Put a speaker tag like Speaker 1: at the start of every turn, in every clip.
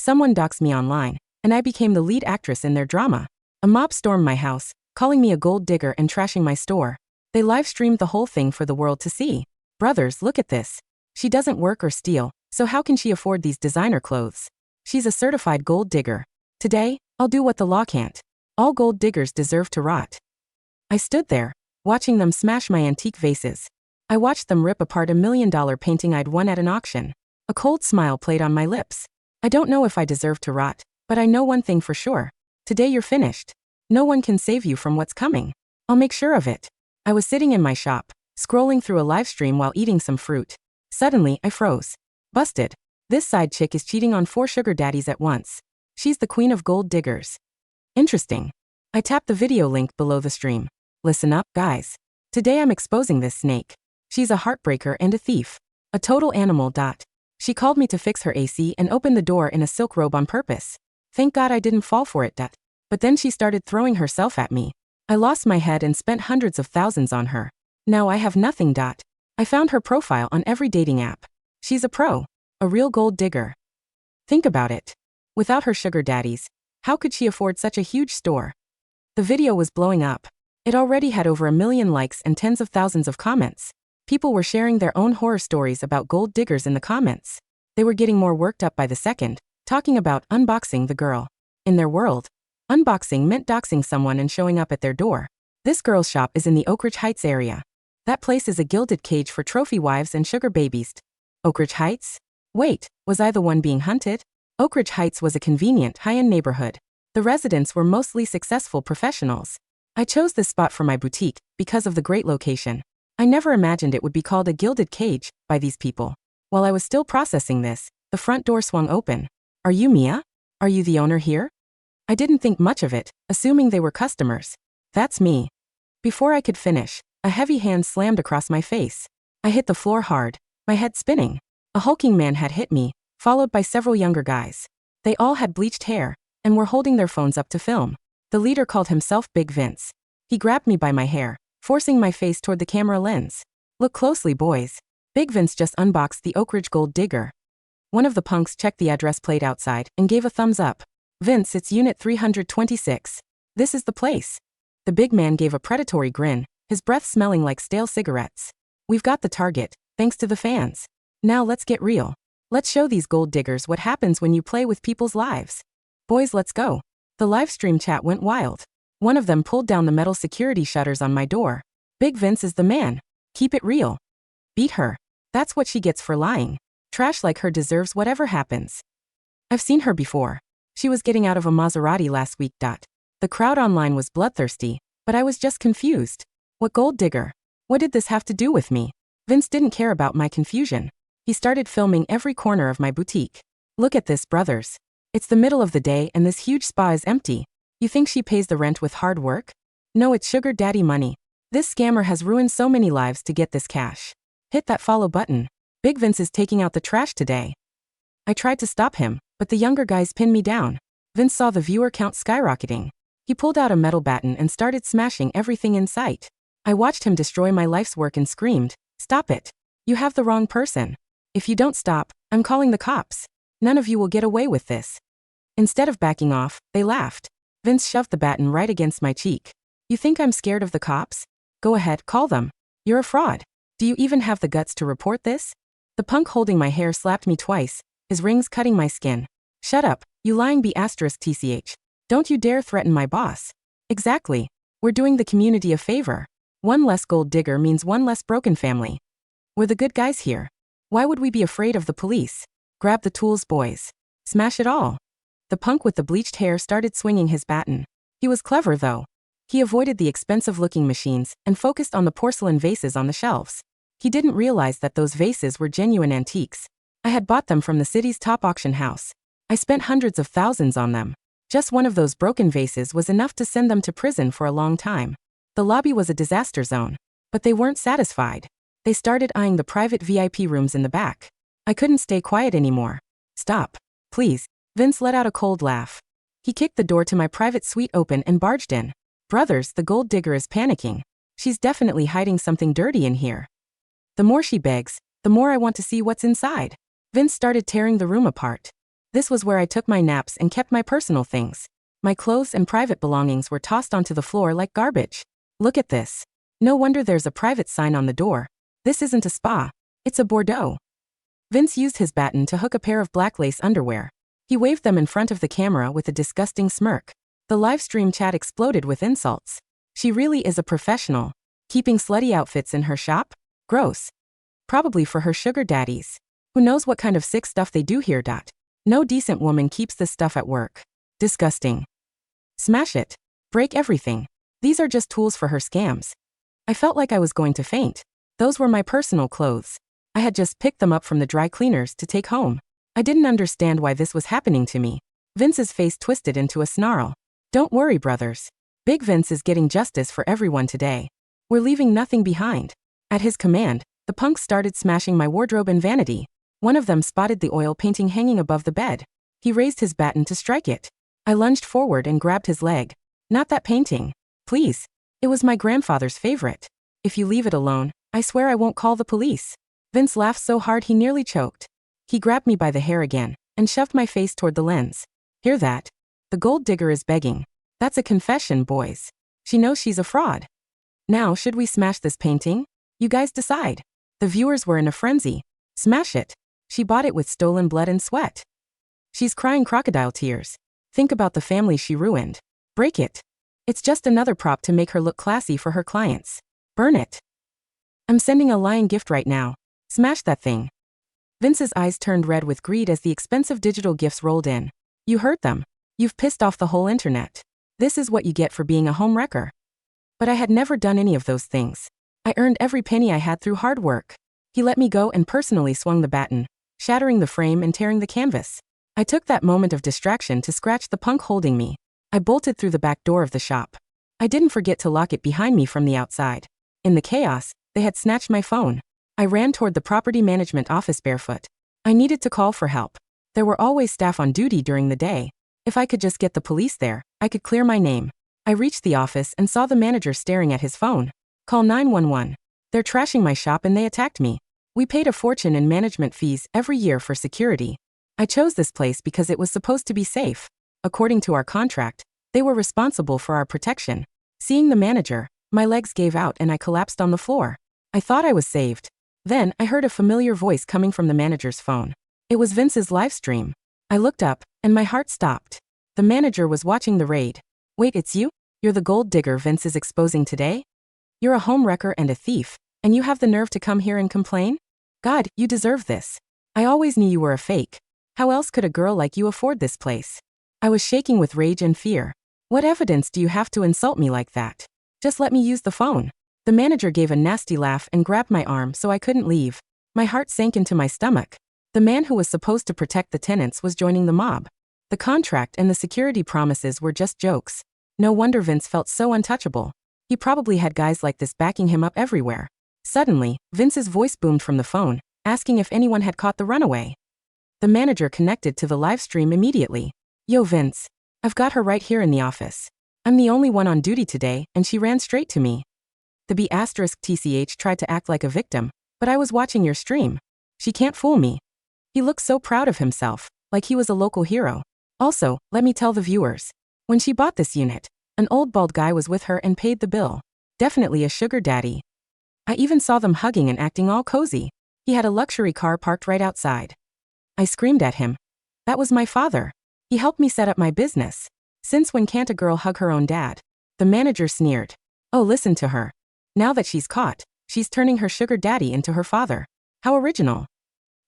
Speaker 1: Someone doxed me online, and I became the lead actress in their drama. A mob stormed my house, calling me a gold digger and trashing my store. They live-streamed the whole thing for the world to see. Brothers, look at this. She doesn't work or steal, so how can she afford these designer clothes? She's a certified gold digger. Today, I'll do what the law can't. All gold diggers deserve to rot. I stood there, watching them smash my antique vases. I watched them rip apart $1 million painting I'd won at an auction. A cold smile played on my lips. I don't know if I deserve to rot, but I know one thing for sure. Today you're finished. No one can save you from what's coming. I'll make sure of it. I was sitting in my shop, scrolling through a live stream while eating some fruit. Suddenly, I froze. Busted. This side chick is cheating on 4 sugar daddies at once. She's the queen of gold diggers. Interesting. I tapped the video link below the stream. Listen up, guys. Today I'm exposing this snake. She's a heartbreaker and a thief. A total animal. She called me to fix her AC and opened the door in a silk robe on purpose. Thank God I didn't fall for it. But then she started throwing herself at me. I lost my head and spent hundreds of thousands on her. Now I have nothing. I found her profile on every dating app. She's a pro. A real gold digger. Think about it. Without her sugar daddies, how could she afford such a huge store? The video was blowing up. It already had over 1 million likes and tens of thousands of comments. People were sharing their own horror stories about gold diggers in the comments. They were getting more worked up by the second, talking about unboxing the girl. In their world, unboxing meant doxing someone and showing up at their door. This girl's shop is in the Oak Ridge Heights area. That place is a gilded cage for trophy wives and sugar babies. Oak Ridge Heights? Wait, was I the one being hunted? Oak Ridge Heights was a convenient, high-end neighborhood. The residents were mostly successful professionals. I chose this spot for my boutique because of the great location. I never imagined it would be called a gilded cage by these people. While I was still processing this, the front door swung open. Are you Mia? Are you the owner here? I didn't think much of it, assuming they were customers. That's me. Before I could finish, a heavy hand slammed across my face. I hit the floor hard, my head spinning. A hulking man had hit me, followed by several younger guys. They all had bleached hair and were holding their phones up to film. The leader called himself Big Vince. He grabbed me by my hair, forcing my face toward the camera lens. Look closely, boys. Big Vince just unboxed the Oak Ridge Gold Digger. One of the punks checked the address plate outside and gave a thumbs up. Vince, it's Unit 326. This is the place. The big man gave a predatory grin, his breath smelling like stale cigarettes. We've got the target, thanks to the fans. Now let's get real. Let's show these gold diggers what happens when you play with people's lives. Boys, let's go. The live stream chat went wild. One of them pulled down the metal security shutters on my door. Big Vince is the man. Keep it real. Beat her. That's what she gets for lying. Trash like her deserves whatever happens. I've seen her before. She was getting out of a Maserati last week. The crowd online was bloodthirsty, but I was just confused. What gold digger? What did this have to do with me? Vince didn't care about my confusion. He started filming every corner of my boutique. Look at this, brothers. It's the middle of the day and this huge spa is empty. You think she pays the rent with hard work? No, it's sugar daddy money. This scammer has ruined so many lives to get this cash. Hit that follow button. Big Vince is taking out the trash today. I tried to stop him, but the younger guys pinned me down. Vince saw the viewer count skyrocketing. He pulled out a metal baton and started smashing everything in sight. I watched him destroy my life's work and screamed, "Stop it. You have the wrong person. If you don't stop, I'm calling the cops. None of you will get away with this." Instead of backing off, they laughed. Vince shoved the baton right against my cheek. You think I'm scared of the cops? Go ahead, call them. You're a fraud. Do you even have the guts to report this? The punk holding my hair slapped me twice, his rings cutting my skin. Shut up, you lying B*TCH. Don't you dare threaten my boss. Exactly. We're doing the community a favor. One less gold digger means one less broken family. We're the good guys here. Why would we be afraid of the police? Grab the tools, boys. Smash it all. The punk with the bleached hair started swinging his baton. He was clever, though. He avoided the expensive-looking machines and focused on the porcelain vases on the shelves. He didn't realize that those vases were genuine antiques. I had bought them from the city's top auction house. I spent hundreds of thousands on them. Just one of those broken vases was enough to send them to prison for a long time. The lobby was a disaster zone. But they weren't satisfied. They started eyeing the private VIP rooms in the back. I couldn't stay quiet anymore. Stop. Please. Vince let out a cold laugh. He kicked the door to my private suite open and barged in. Brothers, the gold digger is panicking. She's definitely hiding something dirty in here. The more she begs, the more I want to see what's inside. Vince started tearing the room apart. This was where I took my naps and kept my personal things. My clothes and private belongings were tossed onto the floor like garbage. Look at this. No wonder there's a private sign on the door. This isn't a spa. It's a Bordeaux. Vince used his baton to hook a pair of black lace underwear. He waved them in front of the camera with a disgusting smirk. The live stream chat exploded with insults. She really is a professional. Keeping slutty outfits in her shop? Gross. Probably for her sugar daddies. Who knows what kind of sick stuff they do here. No decent woman keeps this stuff at work. Disgusting. Smash it. Break everything. These are just tools for her scams. I felt like I was going to faint. Those were my personal clothes. I had just picked them up from the dry cleaners to take home. I didn't understand why this was happening to me. Vince's face twisted into a snarl. Don't worry, brothers. Big Vince is getting justice for everyone today. We're leaving nothing behind. At his command, the punks started smashing my wardrobe and vanity. One of them spotted the oil painting hanging above the bed. He raised his baton to strike it. I lunged forward and grabbed his leg. Not that painting. Please. It was my grandfather's favorite. If you leave it alone, I swear I won't call the police. Vince laughed so hard he nearly choked. He grabbed me by the hair again and shoved my face toward the lens. Hear that? The gold digger is begging. That's a confession, boys. She knows she's a fraud. Now, should we smash this painting? You guys decide. The viewers were in a frenzy. Smash it. She bought it with stolen blood and sweat. She's crying crocodile tears. Think about the family she ruined. Break it. It's just another prop to make her look classy for her clients. Burn it. I'm sending a lying gift right now. Smash that thing. Vince's eyes turned red with greed as the expensive digital gifts rolled in. You heard them. You've pissed off the whole internet. This is what you get for being a home wrecker. But I had never done any of those things. I earned every penny I had through hard work. He let me go and personally swung the baton, shattering the frame and tearing the canvas. I took that moment of distraction to scratch the punk holding me. I bolted through the back door of the shop. I didn't forget to lock it behind me from the outside. In the chaos, they had snatched my phone. I ran toward the property management office barefoot. I needed to call for help. There were always staff on duty during the day. If I could just get the police there, I could clear my name. I reached the office and saw the manager staring at his phone. Call 911. They're trashing my shop and they attacked me. We paid a fortune in management fees every year for security. I chose this place because it was supposed to be safe. According to our contract, they were responsible for our protection. Seeing the manager, my legs gave out and I collapsed on the floor. I thought I was saved. Then, I heard a familiar voice coming from the manager's phone. It was Vince's live stream. I looked up, and my heart stopped. The manager was watching the raid. Wait, it's you? You're the gold digger Vince is exposing today? You're a home wrecker and a thief, and you have the nerve to come here and complain? God, you deserve this. I always knew you were a fake. How else could a girl like you afford this place? I was shaking with rage and fear. What evidence do you have to insult me like that? Just let me use the phone. The manager gave a nasty laugh and grabbed my arm so I couldn't leave. My heart sank into my stomach. The man who was supposed to protect the tenants was joining the mob. The contract and the security promises were just jokes. No wonder Vince felt so untouchable. He probably had guys like this backing him up everywhere. Suddenly, Vince's voice boomed from the phone, asking if anyone had caught the runaway. The manager connected to the live stream immediately. Yo, Vince. I've got her right here in the office. I'm the only one on duty today, and she ran straight to me. The B*TCH tried to act like a victim, but I was watching your stream. She can't fool me. He looked so proud of himself, like he was a local hero. Also, let me tell the viewers. When she bought this unit, an old bald guy was with her and paid the bill. Definitely a sugar daddy. I even saw them hugging and acting all cozy. He had a luxury car parked right outside. I screamed at him. That was my father. He helped me set up my business. Since when can't a girl hug her own dad? The manager sneered. Oh, listen to her. Now that she's caught, she's turning her sugar daddy into her father. How original.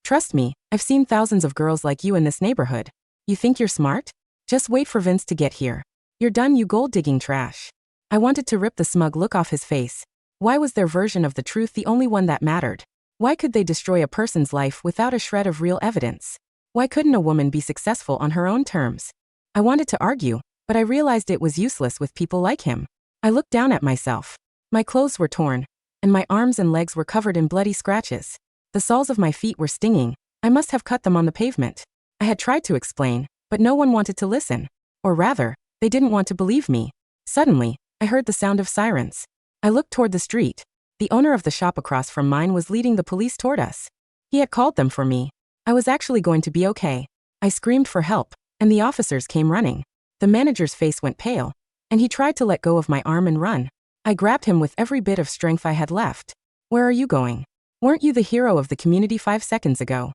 Speaker 1: Trust me, I've seen thousands of girls like you in this neighborhood. You think you're smart? Just wait for Vince to get here. You're done, you gold-digging trash. I wanted to rip the smug look off his face. Why was their version of the truth the only one that mattered? Why could they destroy a person's life without a shred of real evidence? Why couldn't a woman be successful on her own terms? I wanted to argue, but I realized it was useless with people like him. I looked down at myself. My clothes were torn, and my arms and legs were covered in bloody scratches. The soles of my feet were stinging. I must have cut them on the pavement. I had tried to explain, but no one wanted to listen. Or rather, they didn't want to believe me. Suddenly, I heard the sound of sirens. I looked toward the street. The owner of the shop across from mine was leading the police toward us. He had called them for me. I was actually going to be okay. I screamed for help, and the officers came running. The manager's face went pale, and he tried to let go of my arm and run. I grabbed him with every bit of strength I had left. Where are you going? Weren't you the hero of the community 5 seconds ago?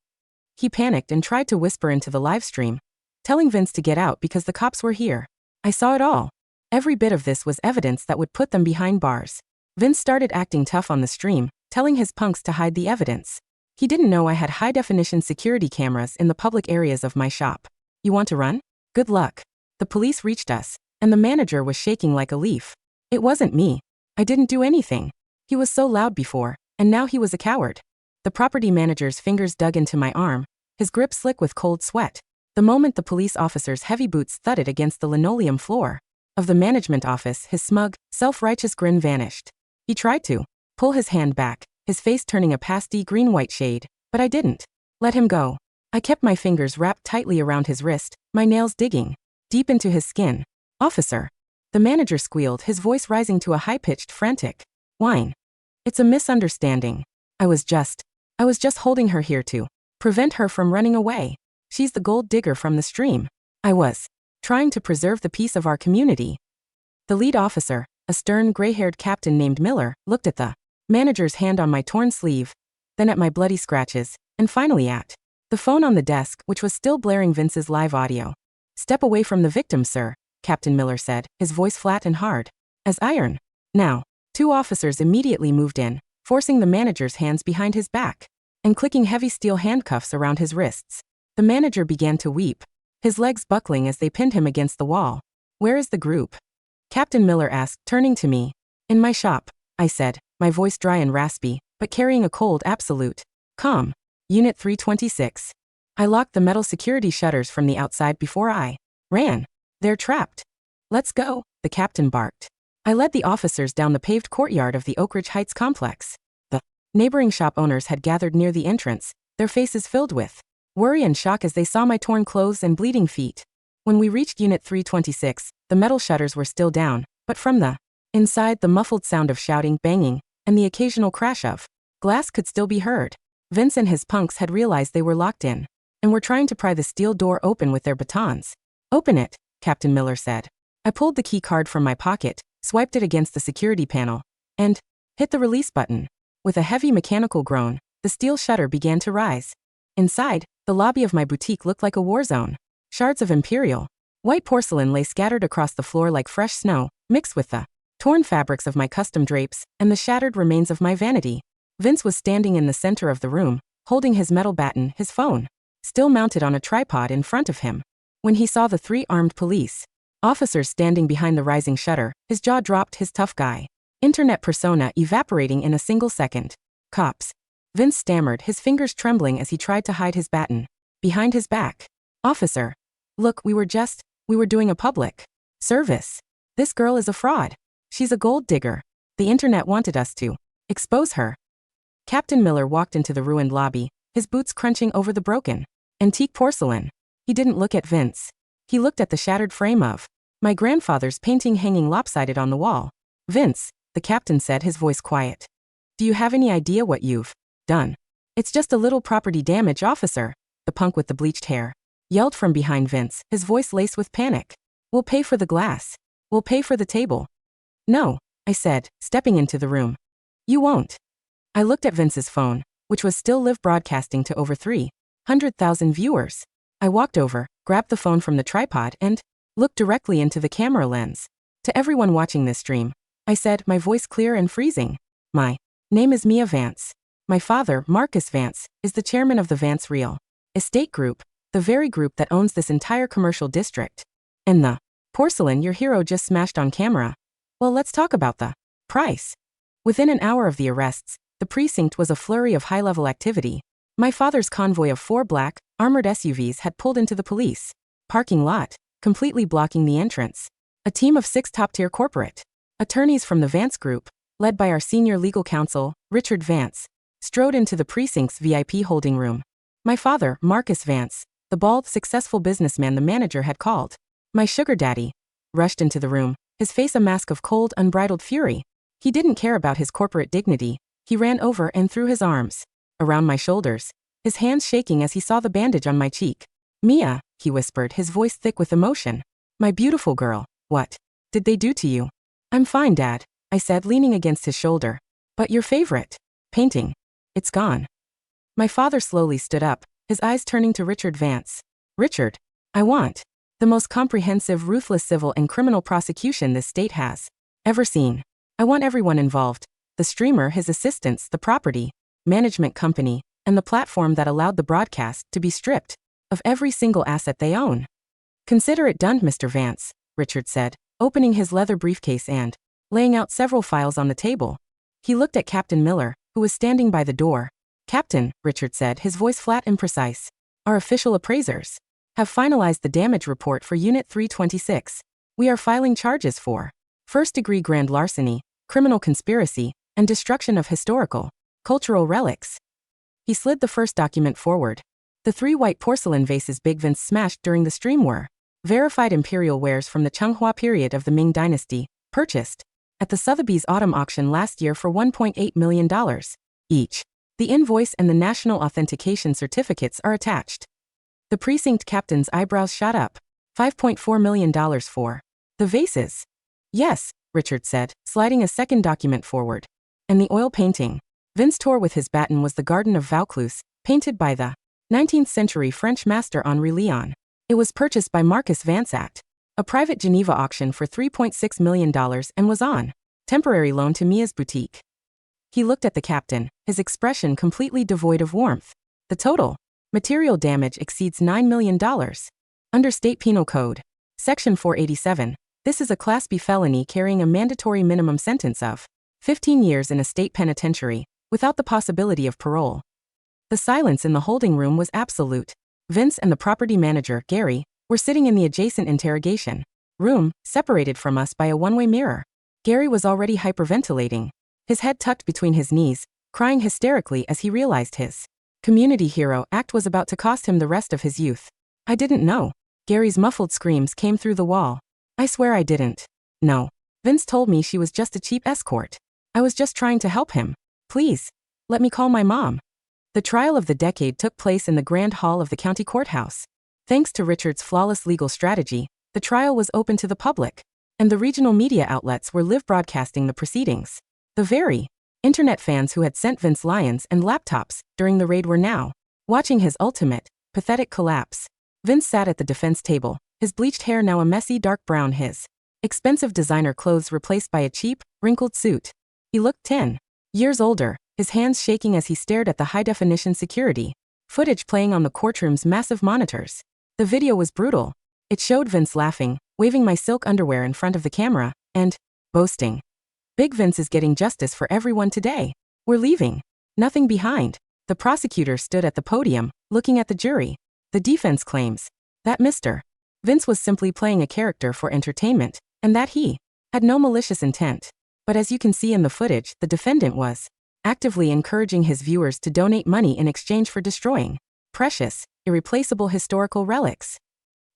Speaker 1: He panicked and tried to whisper into the live stream, telling Vince to get out because the cops were here. I saw it all. Every bit of this was evidence that would put them behind bars. Vince started acting tough on the stream, telling his punks to hide the evidence. He didn't know I had high-definition security cameras in the public areas of my shop. You want to run? Good luck. The police reached us, and the manager was shaking like a leaf. It wasn't me. I didn't do anything. He was so loud before, and now he was a coward. The property manager's fingers dug into my arm, his grip slick with cold sweat. The moment the police officer's heavy boots thudded against the linoleum floor of the management office, his smug, self-righteous grin vanished. He tried to pull his hand back, his face turning a pasty green-white shade, but I didn't let him go. I kept my fingers wrapped tightly around his wrist, my nails digging deep into his skin. Officer. The manager squealed, his voice rising to a high-pitched, frantic whine. It's a misunderstanding. I was just holding her here to prevent her from running away. She's the gold digger from the stream. I was trying to preserve the peace of our community. The lead officer, a stern, gray-haired captain named Miller, looked at the manager's hand on my torn sleeve, then at my bloody scratches, and finally at the phone on the desk, which was still blaring Vince's live audio. Step away from the victim, sir, Captain Miller said, his voice flat and hard as iron. Now, 2 officers immediately moved in, forcing the manager's hands behind his back and clicking heavy steel handcuffs around his wrists. The manager began to weep, his legs buckling as they pinned him against the wall. Where is the group? Captain Miller asked, turning to me. In my shop, I said, my voice dry and raspy, but carrying a cold, absolute calm. Unit 326. I locked the metal security shutters from the outside before I ran. They're trapped. Let's go, the captain barked. I led the officers down the paved courtyard of the Oak Ridge Heights complex. The neighboring shop owners had gathered near the entrance, their faces filled with worry and shock as they saw my torn clothes and bleeding feet. When we reached Unit 326, the metal shutters were still down, but from the inside, the muffled sound of shouting, banging, and the occasional crash of glass could still be heard. Vince and his punks had realized they were locked in, and were trying to pry the steel door open with their batons. Open it, Captain Miller said. I pulled the key card from my pocket, swiped it against the security panel, and hit the release button. With a heavy mechanical groan, the steel shutter began to rise. Inside, the lobby of my boutique looked like a war zone. Shards of imperial white porcelain lay scattered across the floor like fresh snow, mixed with the torn fabrics of my custom drapes and the shattered remains of my vanity. Vince was standing in the center of the room, holding his metal baton, his phone still mounted on a tripod in front of him. When he saw the 3 armed police officers standing behind the rising shutter, his jaw dropped, his tough guy internet persona evaporating in a single second. Cops. Vince stammered, his fingers trembling as he tried to hide his baton behind his back. Officer. Look, we were doing a public service. This girl is a fraud. She's a gold digger. The internet wanted us to expose her. Captain Miller walked into the ruined lobby, his boots crunching over the broken antique porcelain. He didn't look at Vince. He looked at the shattered frame of my grandfather's painting hanging lopsided on the wall. Vince, the captain said, his voice quiet. Do you have any idea what you've done? It's just a little property damage, officer. The punk with the bleached hair yelled from behind Vince, his voice laced with panic. We'll pay for the glass. We'll pay for the table. No, I said, stepping into the room. You won't. I looked at Vince's phone, which was still live broadcasting to over 300,000 viewers. I walked over, grabbed the phone from the tripod, and looked directly into the camera lens. To everyone watching this stream, I said, my voice clear and freezing. My name is Mia Vance. My father, Marcus Vance, is the chairman of the Vance Real Estate Group, the very group that owns this entire commercial district. And the porcelain your hero just smashed on camera. Well, let's talk about the price. Within an hour of the arrests, the precinct was a flurry of high-level activity. My father's convoy of 4 black, armored SUVs had pulled into the police parking lot, completely blocking the entrance. A team of 6 top-tier corporate attorneys from the Vance Group, led by our senior legal counsel, Richard Vance, strode into the precinct's VIP holding room. My father, Marcus Vance, the bald, successful businessman the manager had called my sugar daddy, rushed into the room, his face a mask of cold, unbridled fury. He didn't care about his corporate dignity. He ran over and threw his arms around my shoulders, his hands shaking as he saw the bandage on my cheek. Mia, he whispered, his voice thick with emotion. My beautiful girl, what did they do to you? I'm fine, Dad, I said, leaning against his shoulder. But your favorite painting, it's gone. My father slowly stood up, his eyes turning to Richard Vance. Richard, I want the most comprehensive, ruthless civil and criminal prosecution this state has ever seen. I want everyone involved, the streamer, his assistants, the property management company, and the platform that allowed the broadcast to be stripped of every single asset they own. Consider it done, Mr. Vance, Richard said, opening his leather briefcase and laying out several files on the table. He looked at Captain Miller, who was standing by the door. Captain, Richard said, his voice flat and precise, our official appraisers have finalized the damage report for Unit 326. We are filing charges for first-degree grand larceny, criminal conspiracy, and destruction of historical, cultural relics. He slid the first document forward. The 3 white porcelain vases Big Vince smashed during the stream were verified imperial wares from the Changhua period of the Ming Dynasty, purchased at the Sotheby's autumn auction last year for $1.8 million each. The invoice and the national authentication certificates are attached. The precinct captain's eyebrows shot up. $5.4 million for the vases. Yes, Richard said, sliding a second document forward. And the oil painting Vince tore with his baton was the Garden of Vaucluse, painted by the 19th century French master Henri Leon. It was purchased by Marcus Vance at a private Geneva auction for $3.6 million and was on temporary loan to Mia's boutique. He looked at the captain, his expression completely devoid of warmth. The total material damage exceeds $9 million. Under State Penal Code, Section 487, this is a Class B felony carrying a mandatory minimum sentence of 15 years in a state penitentiary, without the possibility of parole. The silence in the holding room was absolute. Vince and the property manager, Gary, were sitting in the adjacent interrogation room, separated from us by a one-way mirror. Gary was already hyperventilating, his head tucked between his knees, crying hysterically as he realized his community hero act was about to cost him the rest of his youth. I didn't know. Gary's muffled screams came through the wall. I swear I didn't. No. Vince told me she was just a cheap escort. I was just trying to help him. Please, let me call my mom. The trial of the decade took place in the Grand Hall of the county courthouse. Thanks to Richard's flawless legal strategy, the trial was open to the public, and the regional media outlets were live broadcasting the proceedings. The very internet fans who had sent Vince lions and laptops during the raid were now watching his ultimate, pathetic collapse. Vince sat at the defense table, his bleached hair now a messy dark brown, his expensive designer clothes replaced by a cheap, wrinkled suit. He looked 10 years older, his hands shaking as he stared at the high-definition security footage playing on the courtroom's massive monitors. The video was brutal. It showed Vince laughing, waving my silk underwear in front of the camera, and boasting. Big Vince is getting justice for everyone today. We're leaving nothing behind. The prosecutor stood at the podium, looking at the jury. The defense claims that Mr. Vince was simply playing a character for entertainment, and that he had no malicious intent. But as you can see in the footage, the defendant was actively encouraging his viewers to donate money in exchange for destroying precious, irreplaceable historical relics.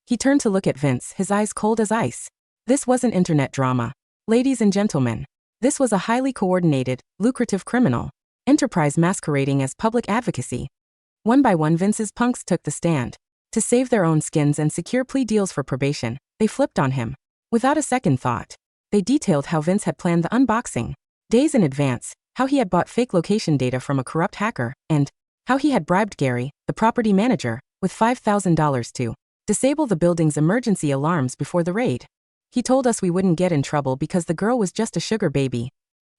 Speaker 1: He turned to look at Vince, his eyes cold as ice. This wasn't internet drama. Ladies and gentlemen, this was a highly coordinated, lucrative criminal enterprise masquerading as public advocacy. One by one, Vince's punks took the stand. To save their own skins and secure plea deals for probation, they flipped on him. Without a second thought, they detailed how Vince had planned the unboxing days in advance, how he had bought fake location data from a corrupt hacker, and how he had bribed Gary, the property manager, with $5,000 to disable the building's emergency alarms before the raid. He told us we wouldn't get in trouble because the girl was just a sugar baby.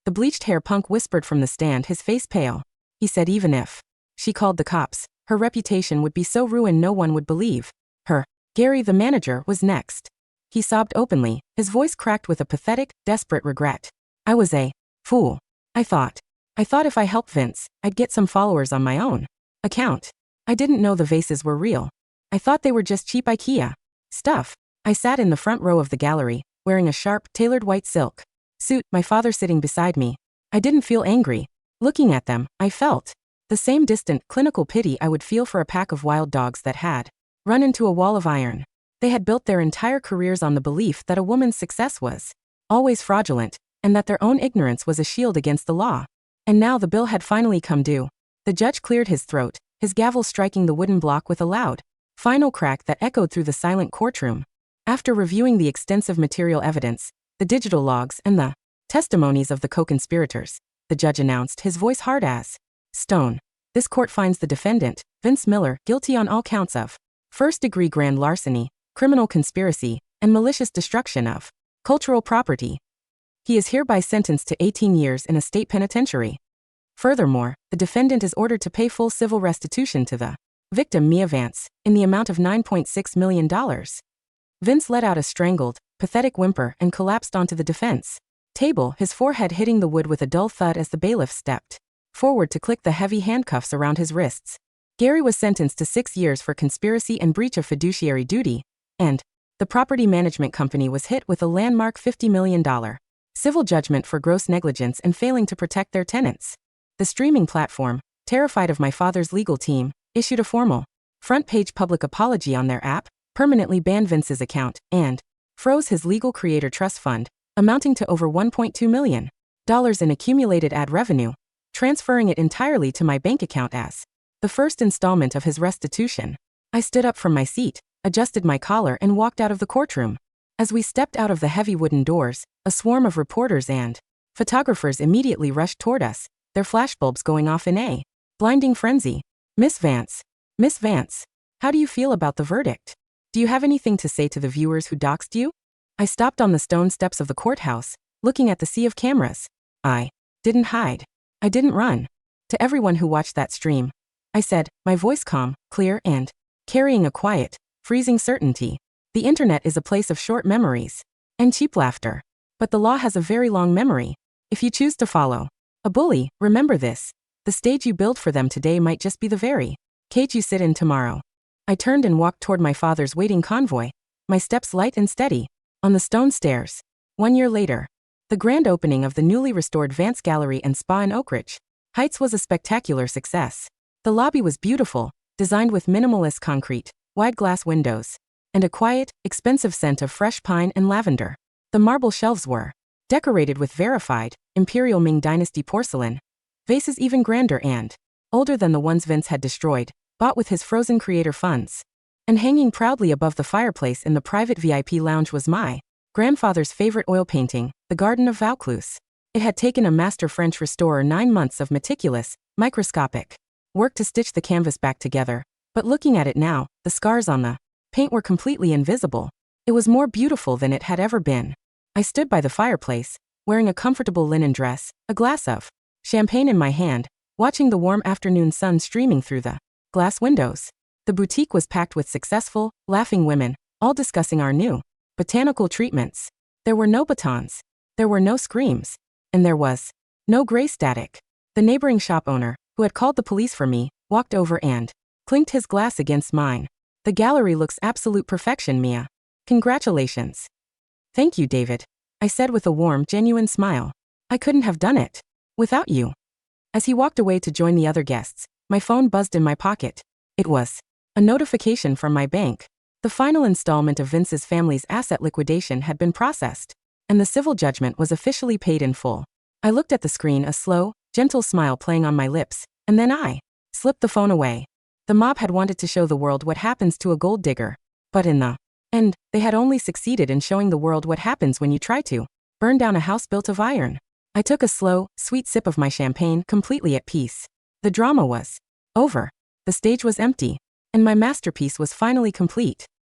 Speaker 1: The bleached hair punk whispered from the stand, his face pale. He said even if she called the cops, her reputation would be so ruined no one would believe her. Gary, the manager, was next. He sobbed openly, his voice cracked with a pathetic, desperate regret. I was a fool. I thought if I helped Vince, I'd get some followers on my own account. I didn't know the vases were real. I thought they were just cheap IKEA stuff. I sat in the front row of the gallery, wearing a sharp, tailored white silk suit, my father sitting beside me. I didn't feel angry. Looking at them, I felt the same distant, clinical pity I would feel for a pack of wild dogs that had run into a wall of iron. They had built their entire careers on the belief that a woman's success was always fraudulent, and that their own ignorance was a shield against the law. And now the bill had finally come due. The judge cleared his throat, his gavel striking the wooden block with a loud final crack that echoed through the silent courtroom. After reviewing the extensive material evidence, the digital logs, and the testimonies of the co-conspirators, the judge announced, his voice hard as stone. This court finds the defendant, Vince Miller, guilty on all counts of first-degree grand larceny, criminal conspiracy, and malicious destruction of cultural property. He is hereby sentenced to 18 years in a state penitentiary. Furthermore, the defendant is ordered to pay full civil restitution to the victim, Mia Vance, in the amount of $9.6 million. Vince let out a strangled, pathetic whimper and collapsed onto the defense table, his forehead hitting the wood with a dull thud as the bailiff stepped forward to click the heavy handcuffs around his wrists. Gary was sentenced to 6 years for conspiracy and breach of fiduciary duty, and the property management company was hit with a landmark $50 million civil judgment for gross negligence and failing to protect their tenants. The streaming platform, terrified of my father's legal team, issued a formal front-page public apology on their app, permanently banned Vince's account, and froze his legal creator trust fund, amounting to over $1.2 million in accumulated ad revenue, transferring it entirely to my bank account as the first installment of his restitution. I stood up from my seat, adjusted my collar, and walked out of the courtroom. As we stepped out of the heavy wooden doors, a swarm of reporters and photographers immediately rushed toward us, their flashbulbs going off in a blinding frenzy. Miss Vance, how do you feel about the verdict? Do you have anything to say to the viewers who doxed you? I stopped on the stone steps of the courthouse, looking at the sea of cameras. I didn't hide. I didn't run. To everyone who watched that stream, I said, my voice calm, clear, and carrying a quiet, freezing certainty. The internet is a place of short memories and cheap laughter. But the law has a very long memory. If you choose to follow a bully, remember this. The stage you build for them today might just be the very cage you sit in tomorrow. I turned and walked toward my father's waiting convoy, my steps light and steady, on the stone stairs. 1 year later, the grand opening of the newly restored Vance Gallery and Spa in Oak Ridge Heights was a spectacular success. The lobby was beautiful, designed with minimalist concrete, wide glass windows, and a quiet, expensive scent of fresh pine and lavender. The marble shelves were decorated with verified, Imperial Ming Dynasty porcelain, vases even grander and older than the ones Vince had destroyed, bought with his frozen creator funds. And hanging proudly above the fireplace in the private VIP lounge was my grandfather's favorite oil painting, The Garden of Vaucluse. It had taken a master French restorer 9 months of meticulous, microscopic work to stitch the canvas back together, but looking at it now, the scars on the paint were completely invisible. It was more beautiful than it had ever been. I stood by the fireplace, wearing a comfortable linen dress, a glass of champagne in my hand, watching the warm afternoon sun streaming through the glass windows. The boutique was packed with successful, laughing women, all discussing our new botanical treatments. There were no batons. There were no screams. And there was no gray static. The neighboring shop owner, who had called the police for me, walked over and clinked his glass against mine. The gallery looks absolute perfection, Mia. Congratulations. Thank you, David, I said with a warm, genuine smile. I couldn't have done it without you. As he walked away to join the other guests, my phone buzzed in my pocket. It was a notification from my bank. The final installment of Vince's family's asset liquidation had been processed, and the civil judgment was officially paid in full. I looked at the screen, a slow, gentle smile playing on my lips, and then I slipped the phone away. The mob had wanted to show the world what happens to a gold digger, but in the end, they had only succeeded in showing the world what happens when you try to burn down a house built of iron. I took a slow, sweet sip of my champagne, completely at peace. The drama was over. The stage was empty, and my masterpiece was finally complete.